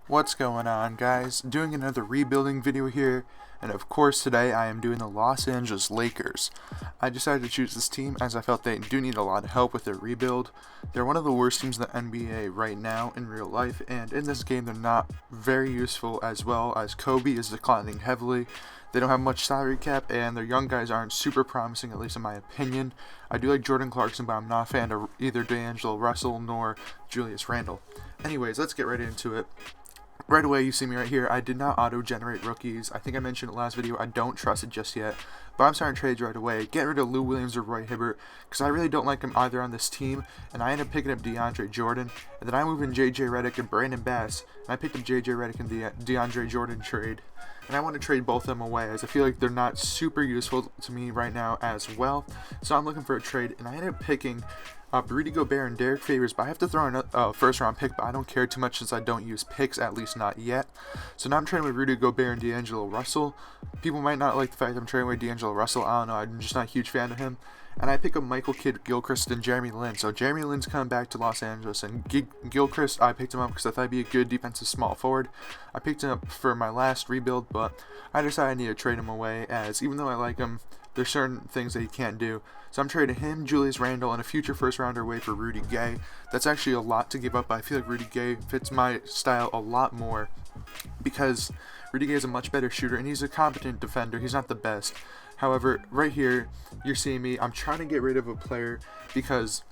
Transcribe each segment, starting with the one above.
What's going on, guys? Doing another rebuilding video here, and of course today I am doing the Los Angeles Lakers. I decided to choose this team as I felt they do need a lot of help with their rebuild. They're one of the worst teams in the NBA right now in real life, and in this game they're not very useful, as well as Kobe is declining heavily. They don't have much salary cap, and their young guys aren't super promising, at least in my opinion. I do like Jordan Clarkson, but I'm not a fan of either D'Angelo Russell nor Julius Randle. Anyways, let's get right into it. Right away, you see me right here. I did not auto-generate rookies. I think I mentioned in the last video, I don't trust it just yet. But I'm starting trades right away. Get rid of Lou Williams or Roy Hibbert, because I really don't like them either on this team. And I end up picking up DeAndre Jordan. And then I move in JJ Redick and Brandon Bass. And I picked up JJ Redick in the DeAndre Jordan trade. And I want to trade both of them away, as I feel like they're not super useful to me right now as well. So I'm looking for a trade, and I ended up picking Rudy Gobert and Derek Favors, but I have to throw in a first round pick, but I don't care too much since I don't use picks, at least not yet. So now I'm trading with Rudy Gobert and D'Angelo Russell. People might not like the fact that I'm trading with D'Angelo Russell. I don't know, I'm just not a huge fan of him. And I pick up Michael Kidd-Gilchrist and Jeremy Lin. So Jeremy Lin's coming back to Los Angeles, and Gilchrist, I picked him up because I thought he'd be a good defensive small forward. I picked him up for my last rebuild, but I decided I need to trade him away, as even though I like him, there's certain things that he can't do. So I'm trading him, Julius Randle, and a future first rounder away for Rudy Gay. That's actually a lot to give up, but I feel like Rudy Gay fits my style a lot more, because Rudy Gay is a much better shooter, and he's a competent defender. He's not the best. However, right here, you're seeing me. I'm trying to get rid of a player because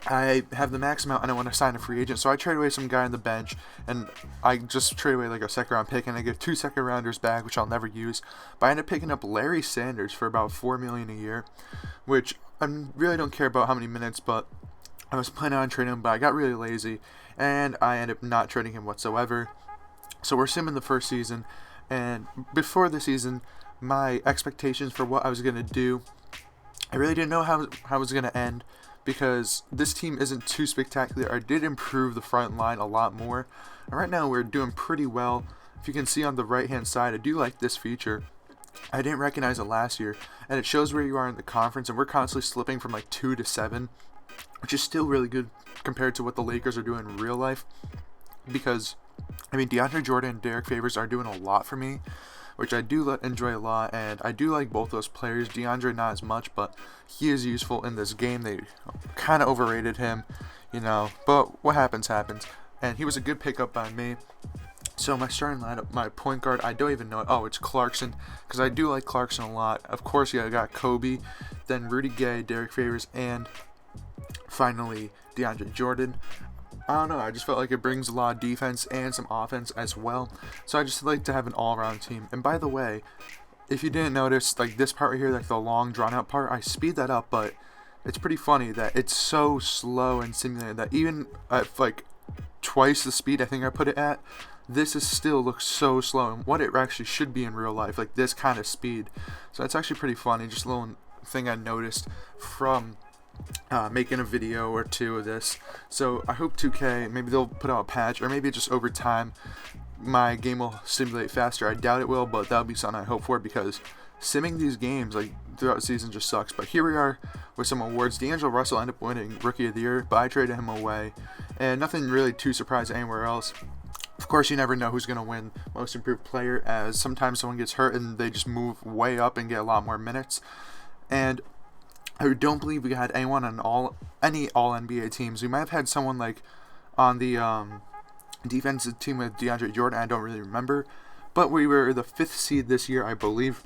I have the max amount and I want to sign a free agent. So I trade away some guy on the bench, and I just trade away like a second round pick, and I get 2 second rounders back, which I'll never use. But I end up picking up Larry Sanders for about $4 million a year, which I really don't care about how many minutes, but I was planning on trading him, but I got really lazy, and I ended up not trading him whatsoever. So we're simming the first season, and before the season, my expectations for what I was going to do, I really didn't know how it was going to end, because this team isn't too spectacular. I did improve the front line a lot more, and right now we're doing pretty well. If you can see on the right hand side, I do like this feature. I didn't recognize it last year, and it shows where you are in the conference, and we're constantly slipping from like 2 to 7, which is still really good compared to what the Lakers are doing in real life, because I mean DeAndre Jordan and Derek Favors are doing a lot for me, which I do enjoy a lot, and I do like both those players. DeAndre not as much, but he is useful in this game. They kind of overrated him, but what happens happens, and he was a good pickup by me. So my starting lineup, my point guard, I don't even know it. Oh, it's Clarkson, because I do like Clarkson a lot. Of course, I got Kobe, then Rudy Gay, Derek Favors, and finally DeAndre Jordan. I don't know, I just felt like it brings a lot of defense and some offense as well. So I just like to have an all-around team. And by the way, if you didn't notice, like this part right here, like the long drawn-out part, I speed that up, but it's pretty funny that it's so slow and simulated that even at like twice the speed I think I put it at, this still looks so slow, and what it actually should be in real life, like this kind of speed. So it's actually pretty funny, just a little thing I noticed from making a video or two of this. So I hope 2K, maybe they'll put out a patch, or maybe just over time my game will simulate faster. I doubt it will, but that'll be something I hope for, because simming these games like throughout the season just sucks. But here we are with some awards. D'Angelo Russell ended up winning Rookie of the Year, but I traded him away, and nothing really too surprising anywhere else. Of course, you never know who's going to win Most Improved Player, as sometimes someone gets hurt and they just move way up and get a lot more minutes. And I don't believe we had anyone on any all NBA teams. We might have had someone like on the defensive team with DeAndre Jordan. I don't really remember, but we were the 5th seed this year, I believe,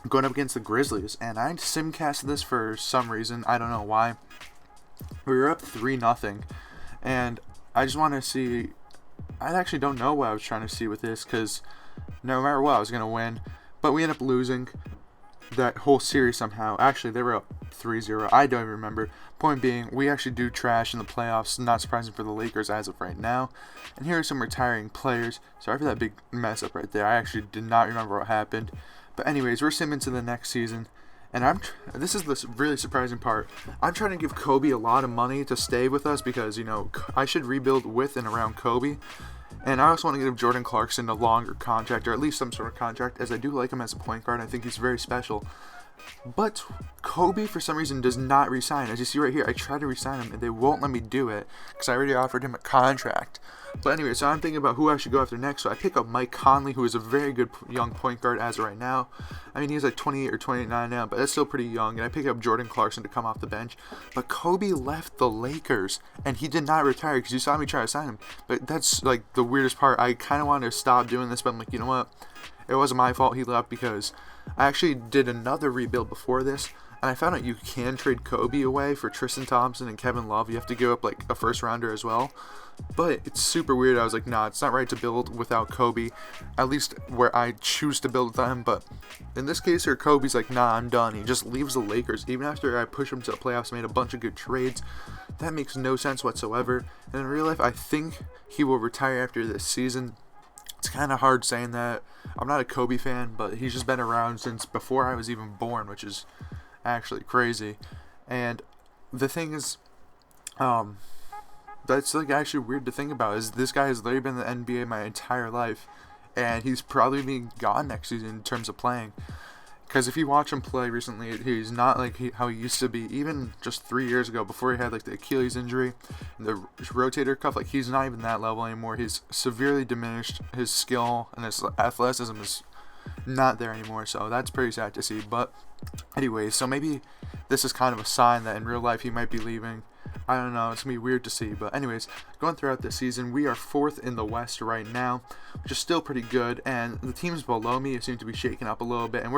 going up against the Grizzlies. And I simcasted this for some reason. I don't know why. We were up 3-0, and I just want to see. I actually don't know what I was trying to see with this, because no matter what, I was gonna win, but we ended up losing that whole series somehow. Actually, they were up 3-0. I don't even remember. Point being, we actually do trash in the playoffs. Not surprising for the Lakers as of right now. And here are some retiring players. Sorry for that big mess up right there. I actually did not remember what happened. But anyways, we're simming to the next season. And this is the really surprising part. I'm trying to give Kobe a lot of money to stay with us, because, I should rebuild with and around Kobe. And I also want to give Jordan Clarkson a longer contract, or at least some sort of contract, as I do like him as a point guard. I think he's very special. But Kobe, for some reason, does not resign. As you see right here, I tried to resign him, and they won't let me do it because I already offered him a contract. But anyway, so I'm thinking about who I should go after next. So I pick up Mike Conley, who is a very good young point guard as of right now. I mean, he's like 28 or 29 now, but that's still pretty young. And I pick up Jordan Clarkson to come off the bench. But Kobe left the Lakers, and he did not retire because you saw me try to sign him. But that's like the weirdest part. I kind of wanted to stop doing this, but I'm like, you know what? It wasn't my fault he left because I actually did another rebuild before this, and I found out you can trade Kobe away for Tristan Thompson and Kevin Love. You have to give up like a first rounder as well. But it's super weird. I was like, nah, it's not right to build without Kobe, at least where I choose to build with them. But in this case here, Kobe's like, nah, I'm done. He just leaves the Lakers even after I push him to the playoffs, made a bunch of good trades. That makes no sense whatsoever. And in real life, I think he will retire after this season. It's kind of hard saying that. I'm not a Kobe fan, but he's just been around since before I was even born, which is actually crazy. And the thing is, that's like actually weird to think about, is this guy has literally been in the NBA my entire life, and he's probably being gone next season in terms of playing. Because if you watch him play recently, he's not like how he used to be. Even just 3 years ago, before he had like the Achilles injury and the rotator cuff, like he's not even that level anymore. He's severely diminished. His skill and his athleticism is not there anymore. So that's pretty sad to see. But anyway, so maybe this is kind of a sign that in real life he might be leaving. I don't know, it's going to be weird to see. But anyways, going throughout this season, we are 4th in the West right now, which is still pretty good. And the teams below me seem to be shaking up a little bit, and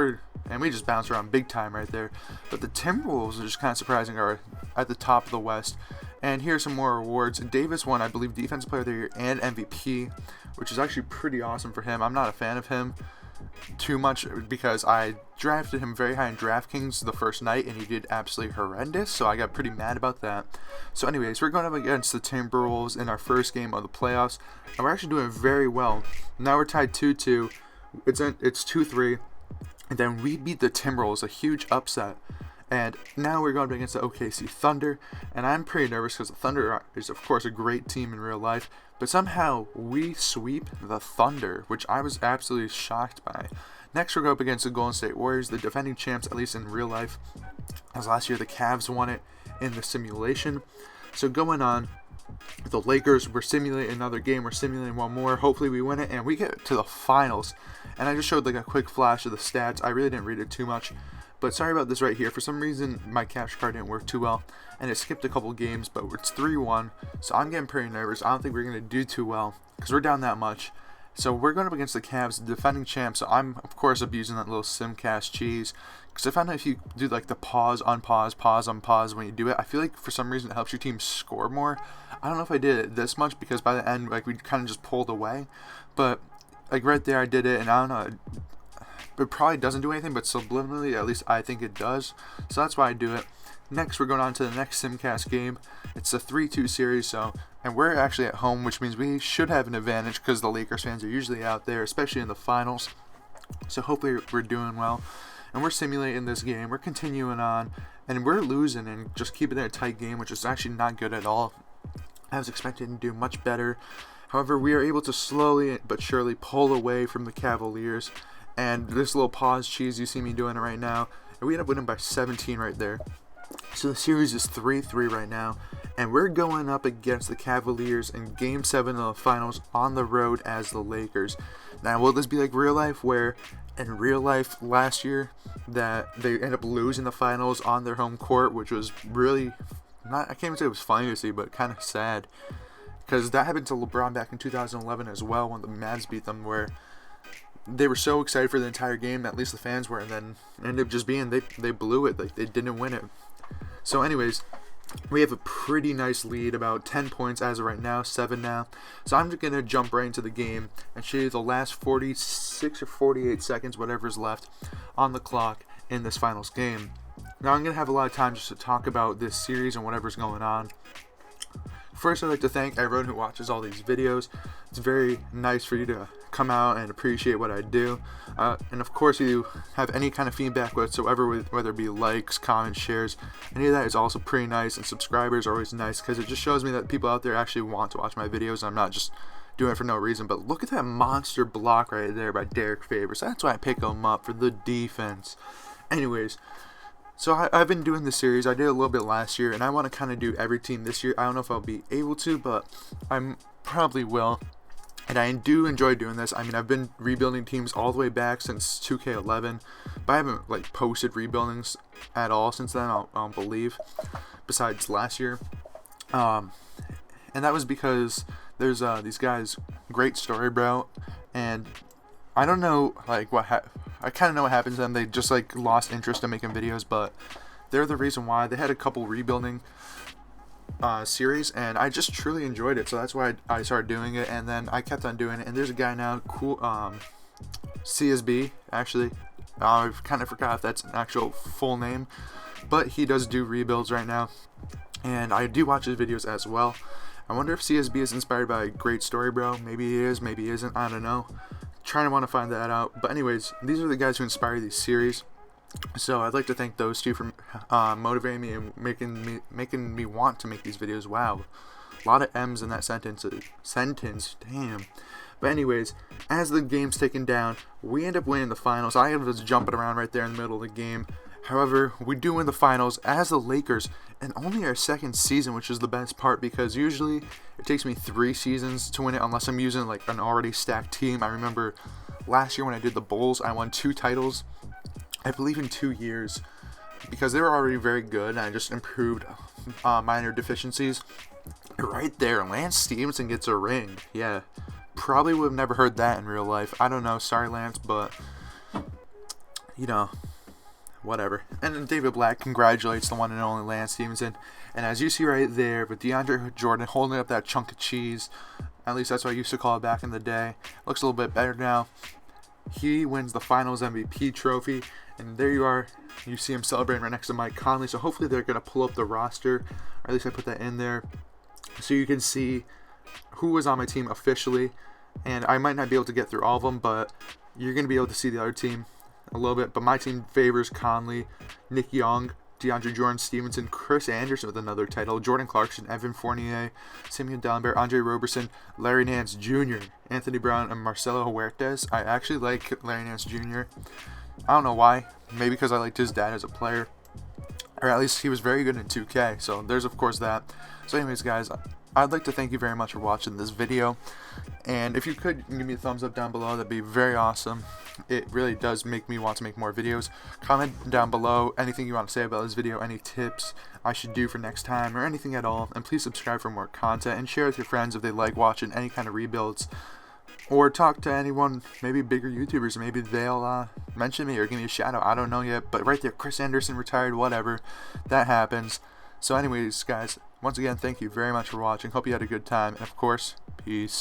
we just bounce around big time right there. But the Timberwolves are just kind of surprising, are at the top of the West. And here's some more awards. Davis won, I believe, Defensive Player of the Year and MVP, which is actually pretty awesome for him. I'm not a fan of him too much because I drafted him very high in DraftKings the first night, and he did absolutely horrendous, so I got pretty mad about that. So anyways, we're going up against the Timberwolves in our first game of the playoffs, and we're actually doing very well. Now we're tied 2-2. It's 2-3, and then we beat the Timberwolves, a huge upset. And now we're going up against the OKC Thunder, and I'm pretty nervous because the Thunder is, of course, a great team in real life, but somehow we sweep the Thunder, which I was absolutely shocked by. Next, we're going up against the Golden State Warriors, the defending champs, at least in real life, as last year the Cavs won it in the simulation. So going on, the Lakers, we're simulating another game, we're simulating one more, hopefully we win it, and we get to the finals. And I just showed like a quick flash of the stats. I really didn't read it too much. But sorry about this right here. For some reason, my capture card didn't work too well, and it skipped a couple games, but it's 3-1, so I'm getting pretty nervous. I don't think we're going to do too well, because we're down that much. So we're going up against the Cavs, the defending champs, so I'm, of course, abusing that little simcast cheese, because I found out if you do, like, the pause, unpause, pause, unpause when you do it, I feel like for some reason it helps your team score more. I don't know if I did it this much, because by the end, like, we kind of just pulled away, but, like, right there I did it, and I don't know, it probably doesn't do anything, but subliminally, at least I think it does. So that's why I do it. Next, we're going on to the next Simcast game. It's a 3-2 series, and we're actually at home, which means we should have an advantage because the Lakers fans are usually out there, especially in the finals. So hopefully we're doing well. And we're simulating this game. We're continuing on, and we're losing and just keeping it a tight game, which is actually not good at all. I was expecting to do much better. However, we are able to slowly but surely pull away from the Cavaliers. And this little pause cheese, you see me doing it right now, and we end up winning by 17 right there. So the series is 3-3 right now, and we're going up against the Cavaliers in Game 7 of the finals on the road as the Lakers. Now, will this be like real life, where in real life last year that they end up losing the finals on their home court, which was really not, I can't even say it was funny to see, but kind of sad, because that happened to LeBron back in 2011 as well when the Mavs beat them, where they were so excited for the entire game, at least the fans were, and then ended up just being, they blew it, like they didn't win it. So anyways, we have a pretty nice lead, about 10 points as of right now, 7 now. So I'm just going to jump right into the game and show you the last 46 or 48 seconds, whatever's left on the clock in this finals game. Now I'm going to have a lot of time just to talk about this series and whatever's going on. First, I'd like to thank everyone who watches all these videos. It's very nice for you to come out and appreciate what I do. And of course, if you have any kind of feedback whatsoever, whether it be likes, comments, shares, any of that is also pretty nice. And subscribers are always nice because it just shows me that people out there actually want to watch my videos. And I'm not just doing it for no reason. But look at that monster block right there by Derek Favors. That's why I pick him up, for the defense. Anyways, so I've been doing this series. I did a little bit last year, and I want to kind of do every team this year. I don't know if I'll be able to, but I'm probably will. And I do enjoy doing this. I mean, I've been rebuilding teams all the way back since 2K11, but I haven't like posted rebuildings at all since then. I don't believe, besides last year. And that was because there's these guys, great story, bro, and I don't know like I kind of know what happens to them. They just like lost interest in making videos, but they're the reason why. They had a couple rebuilding series, and I just truly enjoyed it, so that's why I started doing it, and then I kept on doing it. And there's a guy now, cool, CSB, actually, I kind of forgot if that's an actual full name, but he does do rebuilds right now, and I do watch his videos as well. I wonder if CSB is inspired by a great story, bro. Maybe he is, maybe he isn't, I don't know. Trying to want to find that out. But anyways, these are the guys who inspire these series. So I'd like to thank those two for motivating me and making me want to make these videos. Wow, a lot of M's in that sentence. Damn. But anyways, as the game's taken down, we end up winning the finals. I was jumping around right there in the middle of the game. However, we do win the finals as the Lakers, and only our second season, which is the best part, because usually it takes me 3 seasons to win it unless I'm using like an already stacked team. I remember last year when I did the Bulls, I won 2 titles. I believe in 2 years, because they were already very good, and I just improved minor deficiencies. Right there, Lance Stevenson gets a ring. Yeah, probably would have never heard that in real life. I don't know, sorry Lance, but you know, whatever. And then David Black congratulates the one and only Lance Stevenson. And as you see right there, with DeAndre Jordan holding up that chunk of cheese, at least that's what I used to call it back in the day. Looks a little bit better now. He wins the Finals MVP trophy, and there you are. You see him celebrating right next to Mike Conley. So hopefully they're going to pull up the roster, or at least I put that in there, so you can see who was on my team officially. And I might not be able to get through all of them, but you're going to be able to see the other team a little bit. But my team favors Conley, Nick Young, DeAndre Jordan, Stevenson, Chris Anderson with another title, Jordan Clarkson, Evan Fournier, Simeon Dalembert, Andre Roberson, Larry Nance Jr., Anthony Brown, and Marcelo Huertas. I actually like Larry Nance Jr. I don't know why. Maybe because I liked his dad as a player, or at least he was very good in 2K. So there's of course that. So anyways, guys, I'd like to thank you very much for watching this video, and if you could give me a thumbs up down below, that'd be very awesome. It really does make me want to make more videos. Comment down below anything you want to say about this video, any tips I should do for next time, or anything at all. And please subscribe for more content, and share with your friends if they like watching any kind of rebuilds. Or talk to anyone, maybe bigger YouTubers, maybe they'll mention me or give me a shout out. I don't know yet, but right there, Chris Anderson retired, whatever, that happens. So anyways, guys, once again, thank you very much for watching. Hope you had a good time, and of course, peace.